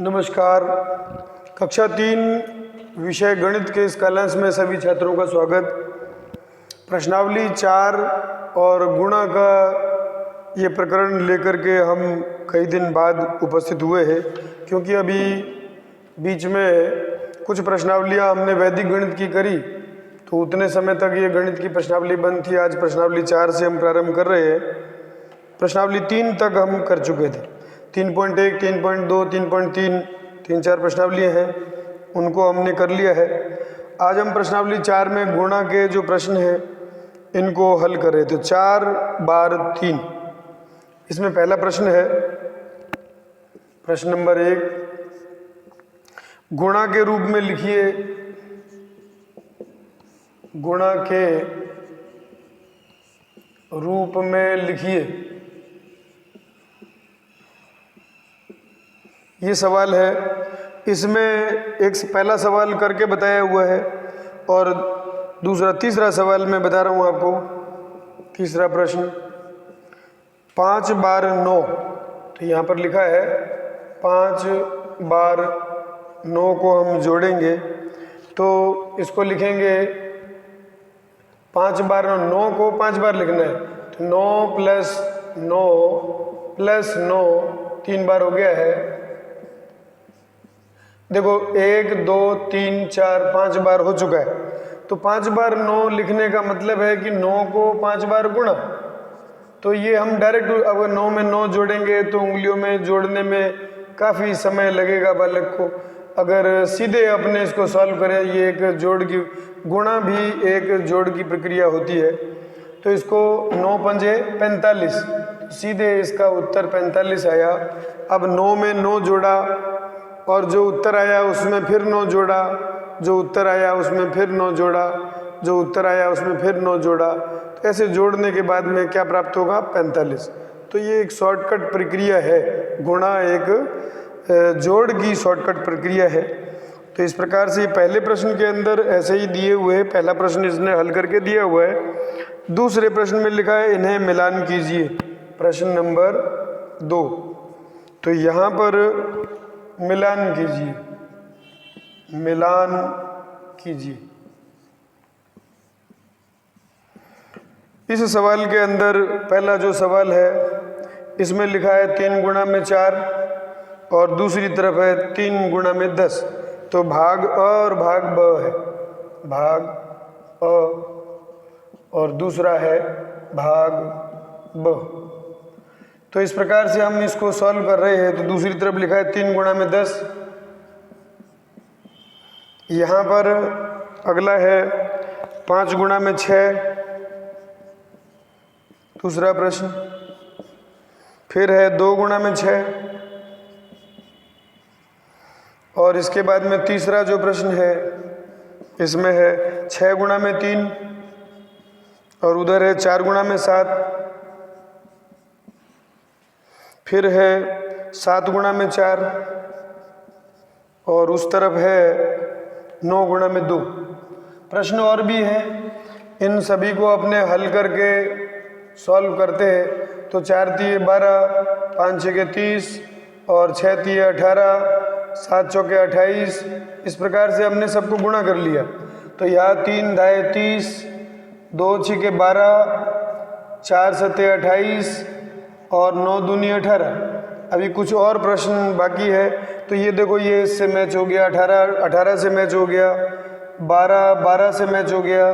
नमस्कार। कक्षा 3 विषय गणित के इस कालांश में सभी छात्रों का स्वागत। प्रश्नावली 4 और गुणा का ये प्रकरण लेकर के हम कई दिन बाद उपस्थित हुए हैं, क्योंकि अभी बीच में कुछ प्रश्नावलियाँ हमने वैदिक गणित की करी, तो उतने समय तक ये गणित की प्रश्नावली बंद थी। आज प्रश्नावली 4 से हम प्रारंभ कर रहे हैं। प्रश्नावली 3 तक हम कर चुके थे। 3.1, 3.2, 3.3 3-4 प्रश्नावलियाँ हैं, उनको हमने कर लिया है। आज हम प्रश्नावली 4 में गुणा के जो प्रश्न हैं इनको हल कर रहे थे। 4 बार 3। इसमें पहला प्रश्न है, प्रश्न नंबर 1, गुणा के रूप में लिखिए। गुणा के रूप में लिखिए, ये सवाल है। इसमें एक पहला सवाल करके बताया हुआ है और तीसरा सवाल मैं बता रहा हूँ आपको। तीसरा प्रश्न 5 बार 9, तो यहाँ पर लिखा है 5 बार 9 को हम जोड़ेंगे, तो इसको लिखेंगे 5 बार 9 को 5 बार लिखना है, तो 9 प्लस 9 प्लस 9 3 बार हो गया है। देखो 1 2 3 4 5 बार हो चुका है, तो 5 बार 9 लिखने का मतलब है कि 9 को 5 बार गुणा। तो ये हम डायरेक्ट अगर 9 में 9 जोड़ेंगे तो उंगलियों में जोड़ने में काफ़ी समय लगेगा बालक को। अगर सीधे अपने इसको सॉल्व करें, ये एक जोड़ की गुणा भी एक जोड़ की प्रक्रिया होती है, तो इसको 9 पंजे 45, सीधे इसका उत्तर 45 आया। अब 9 में 9 जोड़ा और जो उत्तर आया उसमें फिर 9 जोड़ा, जो उत्तर आया उसमें फिर 9 जोड़ा, जो उत्तर आया उसमें फिर 9 जोड़ा, तो ऐसे जोड़ने के बाद में क्या प्राप्त होगा? 45। तो ये एक शॉर्टकट प्रक्रिया है। गुणा एक जोड़ की शॉर्टकट प्रक्रिया है। तो इस प्रकार से पहले प्रश्न के अंदर ऐसे ही दिए हुए हैं। पहला प्रश्न इसने हल करके दिया हुआ है। दूसरे प्रश्न में लिखा है इन्हें मिलान कीजिए, प्रश्न नंबर 2। तो यहाँ पर मिलान कीजिए, मिलान कीजिए। इस सवाल के अंदर पहला जो सवाल है इसमें लिखा है 3 गुणा में 4 और दूसरी तरफ है 3 गुणा में 10। तो भाग अ और भाग ब है, भाग अ और दूसरा है भाग ब। तो इस प्रकार से हम इसको सॉल्व कर रहे हैं। तो दूसरी तरफ लिखा है 3 गुणा में 10। यहाँ पर अगला है 5 गुणा में 6, दूसरा प्रश्न। फिर है 2 गुणा में 6 और इसके बाद में तीसरा जो प्रश्न है इसमें है 6 गुणा में 3 और उधर है 4 गुणा में 7। फिर है 7 गुणा में 4 और उस तरफ है 9 गुणा में 2। प्रश्न और भी हैं, इन सभी को अपने हल करके सॉल्व करते हैं। तो 4 तिये 12, 5 छके 30 और 6 तिये 18, 7 चौके 28। इस प्रकार से हमने सबको गुणा कर लिया। तो यहाँ 3 दाएँ 30, 2 छिके 12, 4 सत्ते 28 और 9 दूनी 18। अभी कुछ और प्रश्न बाकी है। तो ये देखो, ये इससे मैच हो गया, 18 से मैच हो गया, 12 से मैच हो गया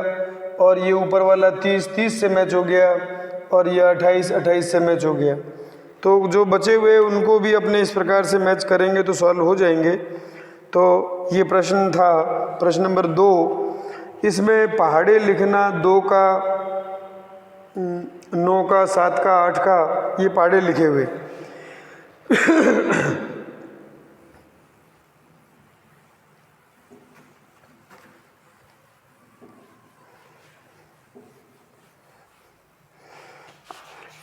और ये ऊपर वाला 30 से मैच हो गया और ये 28 से मैच हो गया। तो जो बचे हुए उनको भी अपने इस प्रकार से मैच करेंगे तो सॉल्व हो जाएंगे। तो ये प्रश्न था, प्रश्न नंबर 2। इसमें पहाड़े लिखना 2 का, 9 का, 7 का, 8 का, ये पहाड़े लिखे हुए।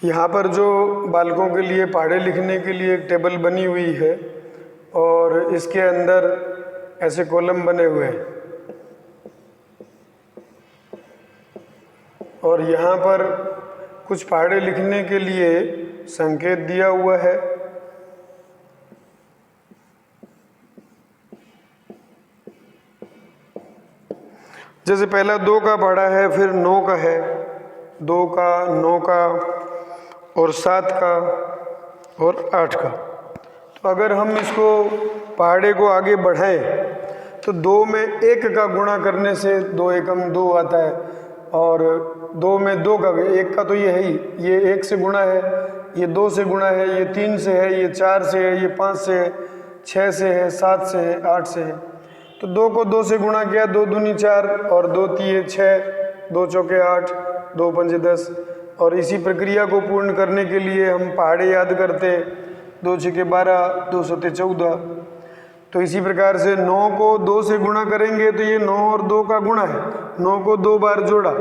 यहाँ पर जो बालकों के लिए पहाड़े लिखने के लिए एक टेबल बनी हुई है और इसके अंदर ऐसे कॉलम बने हुए हैं और यहाँ पर कुछ पहाड़े लिखने के लिए संकेत दिया हुआ है। जैसे पहला 2 का पहाड़ा है, फिर 9 का है, 2 का, 9 का और 7 का और 8 का। तो अगर हम इसको पहाड़े को आगे बढ़ाएं तो 2 में 1 का गुणा करने से 2 एकम 2 आता है, और 2 में 2 का, 1 का तो ये है ही, ये 1 से गुणा है, ये 2 से गुणा है, ये 3 से है, ये 4 से है, ये 5 से है, 6 से है, 7 से है, 8 से है। तो 2 को 2 से गुणा किया, 2 दूनी 4 और 2 तिये 6, 2 चौके 8, 2 पंजे 10। और इसी प्रक्रिया को पूर्ण करने के लिए हम पहाड़े याद करते, 2 छके 12, 2 सते 14। तो इसी प्रकार से 9 को 2 से गुणा करेंगे तो ये 9 और 2 का गुणा है, 9 को 2 बार जोड़ा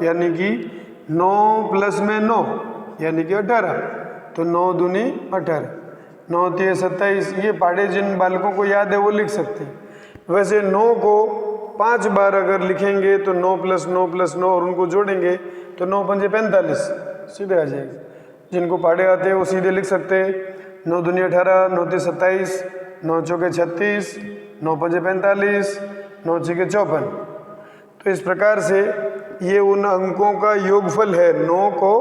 यानी कि 9 प्लस में 9 यानी कि 18, तो 9 दूनी 18, 9 तिये 27। ये पहाड़े जिन बालकों को याद है वो लिख सकते हैं। वैसे 9 को 5 बार अगर लिखेंगे तो 9 प्लस 9 प्लस 9 और उनको जोड़ेंगे तो 9 पंजे 45 सीधे आ जाएगा। जिनको पहाड़े आते हैं वो सीधे लिख सकते हैं, 9 दूनी 18, 9 तिये 27, 9 चौके 36, 9 पंजे 45, 9 छके 54। तो इस प्रकार से ये उन अंकों का योगफल है। 9 को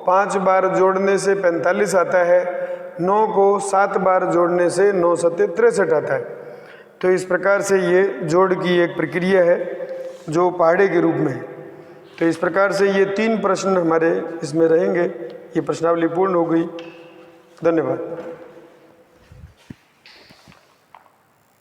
5 बार जोड़ने से 45 आता है, 9 को 7 बार जोड़ने से 9 सत्ते 63 आता है। तो इस प्रकार से ये जोड़ की एक प्रक्रिया है जो पहाड़े के रूप में है। तो इस प्रकार से ये 3 प्रश्न हमारे इसमें रहेंगे। ये प्रश्नावली पूर्ण हो गई। धन्यवाद।